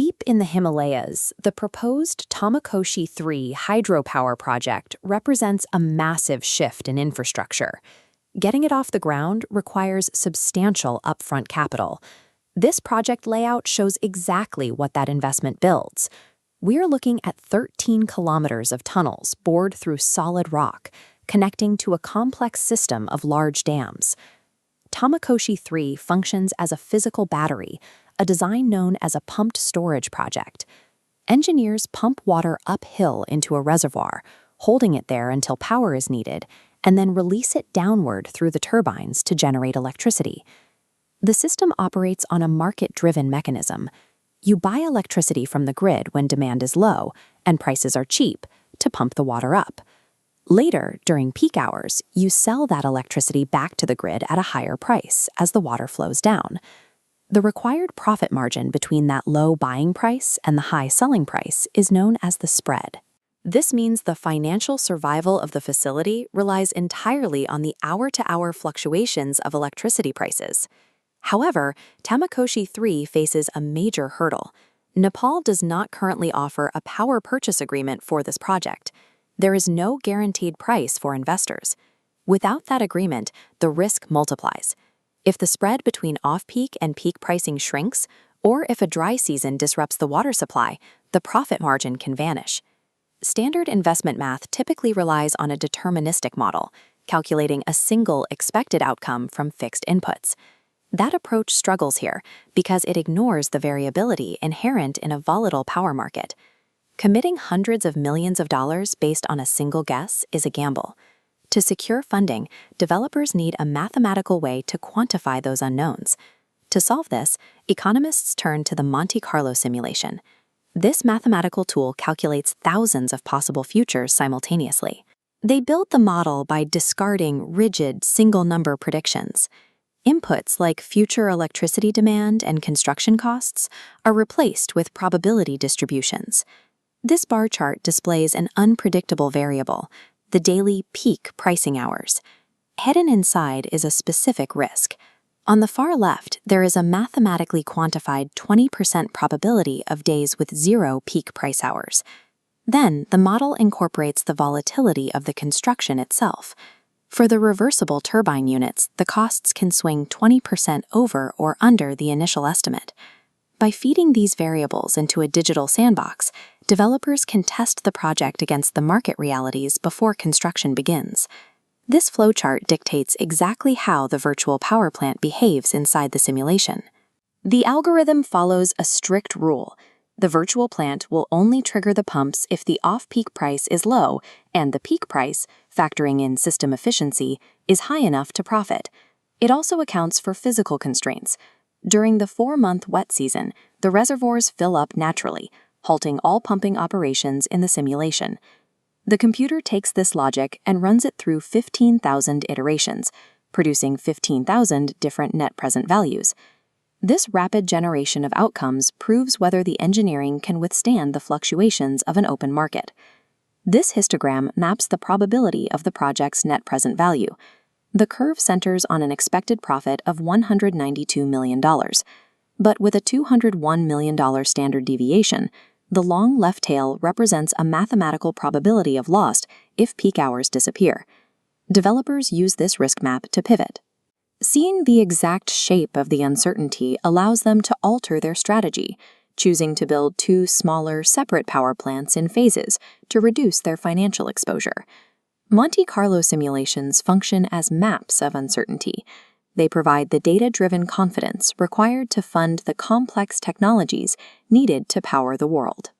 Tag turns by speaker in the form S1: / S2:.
S1: Deep in the Himalayas, the proposed Tamakoshi-3 Hydropower Project represents a massive shift in infrastructure. Getting it off the ground requires substantial upfront capital. This project layout shows exactly what that investment builds. We're looking at 13 kilometers of tunnels bored through solid rock, connecting to a complex system of large dams. Tamakoshi-3 functions as a physical battery, a design known as a pumped storage project. Engineers pump water uphill into a reservoir, holding it there until power is needed, and then release it downward through the turbines to generate electricity. The system operates on a market-driven mechanism. You buy electricity from the grid when demand is low and prices are cheap to pump the water up. Later, during peak hours, you sell that electricity back to the grid at a higher price as the water flows down. The required profit margin between that low buying price and the high selling price is known as the spread. This means the financial survival of the facility relies entirely on the hour-to-hour fluctuations of electricity prices. However, Tamakoshi-3 faces a major hurdle. Nepal does not currently offer a power purchase agreement for this project. There is no guaranteed price for investors. Without that agreement, the risk multiplies. If the spread between off-peak and peak pricing shrinks, or if a dry season disrupts the water supply, the profit margin can vanish. Standard investment math typically relies on a deterministic model, calculating a single expected outcome from fixed inputs. That approach struggles here because it ignores the variability inherent in a volatile power market. Committing hundreds of millions of dollars based on a single guess is a gamble. To secure funding, developers need a mathematical way to quantify those unknowns. To solve this, economists turn to the Monte Carlo simulation. This mathematical tool calculates thousands of possible futures simultaneously. They build the model by discarding rigid, single-number predictions. Inputs like future electricity demand and construction costs are replaced with probability distributions. This bar chart displays an unpredictable variable, the daily peak pricing hours. Hidden inside is a specific risk. On the far left, there is a mathematically quantified 20% probability of days with zero peak price hours. Then, the model incorporates the volatility of the construction itself. For the reversible turbine units, the costs can swing 20% over or under the initial estimate. By feeding these variables into a digital sandbox, developers can test the project against the market realities before construction begins. This flowchart dictates exactly how the virtual power plant behaves inside the simulation. The algorithm follows a strict rule. The virtual plant will only trigger the pumps if the off-peak price is low and the peak price, factoring in system efficiency, is high enough to profit. It also accounts for physical constraints. During the 4-month wet season, the reservoirs fill up naturally, halting all pumping operations in the simulation. The computer takes this logic and runs it through 15,000 iterations, producing 15,000 different net present values. This rapid generation of outcomes proves whether the engineering can withstand the fluctuations of an open market. This histogram maps the probability of the project's net present value. The curve centers on an expected profit of $192 million, but with a $201 million standard deviation, the long left tail represents a mathematical probability of loss if peak hours disappear. Developers use this risk map to pivot. Seeing the exact shape of the uncertainty allows them to alter their strategy, choosing to build 2 smaller, separate power plants in phases to reduce their financial exposure. Monte Carlo simulations function as maps of uncertainty. They provide the data-driven confidence required to fund the complex technologies needed to power the world.